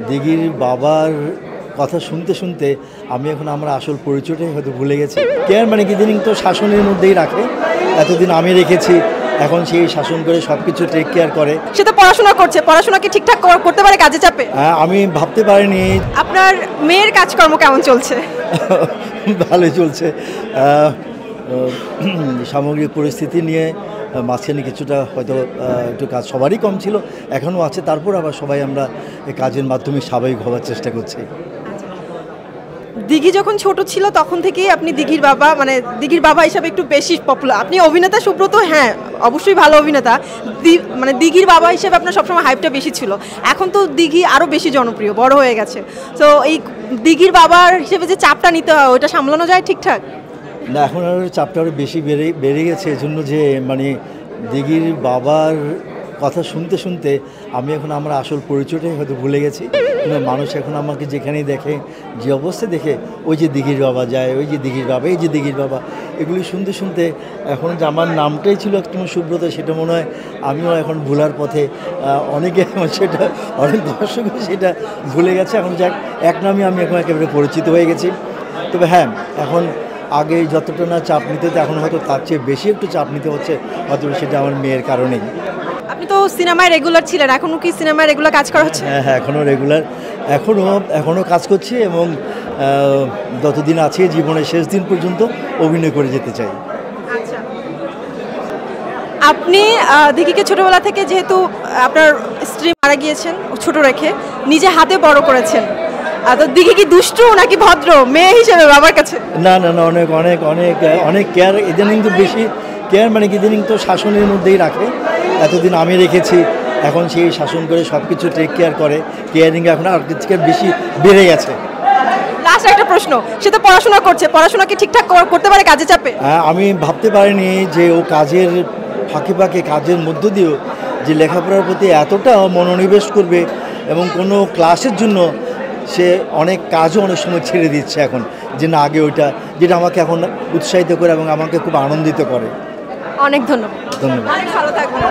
দিঘির বাবার কথা শুনতে শুনতে আমি এখন আমার আসল পরিচয়টাই হয়তো ভুলে গেছি। কেয়ার মানে কি দিন তো শাসনের মধ্যেই রাখে, এতদিন আমি রেখেছি, এখন সেই শাসন করে সব কিছু টেক কেয়ার করে। সে তো পড়াশোনা করছে, পড়াশোনা কি ঠিকঠাক করতে পারে কাজে চাপে? হ্যাঁ, আমি ভাবতে পারিনি। আপনার মেয়ের কাজকর্ম কেমন চলছে? ভালোই চলছে। সামগ্রিক পরিস্থিতি নিয়ে মাঝখানে কিছুটা হয়তো একটু কাজ সবারই কম ছিল, এখনও আছে, তারপর আবার সবাই আমরা এই কাজের মাধ্যমে স্বাভাবিক হওয়ার চেষ্টা করছি। দিঘি যখন ছোট ছিল তখন থেকেই আপনি দিঘির বাবা হিসাবে একটু বেশি পপুলার। আপনি অভিনেতা সুব্রত, হ্যাঁ অবশ্যই ভালো অভিনেতা, মানে দিঘির বাবা হিসেবে আপনার সবসময় হাইপটা বেশি ছিল। এখন তো দিঘি আরও বেশি জনপ্রিয়, বড় হয়ে গেছে। তো এই দিঘির বাবার হিসেবে যে চাপটা নিতে হয় ওইটা সামলানো যায় ঠিকঠাক? না, এখন আরও চাপটা আরও বেশি বেড়ে গেছে, এজন্য যে মানে দিঘির বাবার কথা শুনতে শুনতে আমি এখন আমার আসল পরিচয়টাই হয়তো ভুলে গেছি। কিন্তু মানুষ এখন আমাকে যেখানেই দেখে, যে অবস্থা দেখে, ওই যে দিঘির বাবা যায়, ওই যে দিঘির বাবা, এই যে দিঘির বাবা, এগুলি শুনতে শুনতে এখন যে আমার নামটাই ছিল একটু সুব্রত, সেটা মনে হয় আমিও এখন ভুলার পথে। অনেকে সেটা, অনেক দর্শক সেটা ভুলে গেছে। এখন যাক, এক নামে আমি এখন একেবারে পরিচিত হয়ে গেছি। তবে হ্যাঁ, এখন আগে যতটা না চাপ নিতে, এখন হয়তো তার চেয়ে বেশি একটু চাপ নিতে হচ্ছে, হয়তো সেটা আমার মেয়ের কারণেই। আপনি তো সিনেমায় রেগুলার ছিলেন, এখনও কি সিনেমায় রেগুলার কাজ করা হচ্ছে? হ্যাঁ হ্যাঁ, এখনও রেগুলার, এখনও কাজ করছি এবং যতদিন আছে জীবনের শেষ দিন পর্যন্ত অভিনয় করে যেতে চাই। আচ্ছা, আপনি দিঘিকে ছোটবেলা থেকে, যেহেতু আপনার স্ত্রী মারা গিয়েছেন ছোট রেখে, নিজে হাতে বড় করেছেন, তো দিঘি কি দুষ্টু নাকি ভদ্র মেয়ে হিসেবে বাবার কাছে? না না না, অনেক অনেক অনেক অনেক কেয়ার। ইদানিং তো বেশি কেয়ার, মানে কি ইদানিং তো শাসনের মধ্যেই রাখে, এতদিন আমি রেখেছি, এখন সেই শাসন করে সব কিছু টেক কেয়ার করে। কেয়ারিং এখন আর থেকে বেশি বেড়ে গেছে। লাস্ট একটা প্রশ্ন, সে তো পড়াশোনা করছে, পড়াশোনা কি ঠিকঠাক করতে পারে কাজে চাপে? হ্যাঁ, আমি ভাবতে পারিনি যে ও কাজের ফাঁকে ফাঁকে, কাজের মধ্য দিয়েও যে লেখাপড়ার প্রতি এতটা মনোনিবেশ করবে, এবং কোনো ক্লাসের জন্য সে অনেক কাজও অনেক সময় ছেড়ে দিচ্ছে এখন, যে না আগে ওইটা, যেটা আমাকে এখন উৎসাহিত করে এবং আমাকে খুব আনন্দিত করে। অনেক ধন্যবাদ। ধন্যবাদ। ভালো থাকবেন।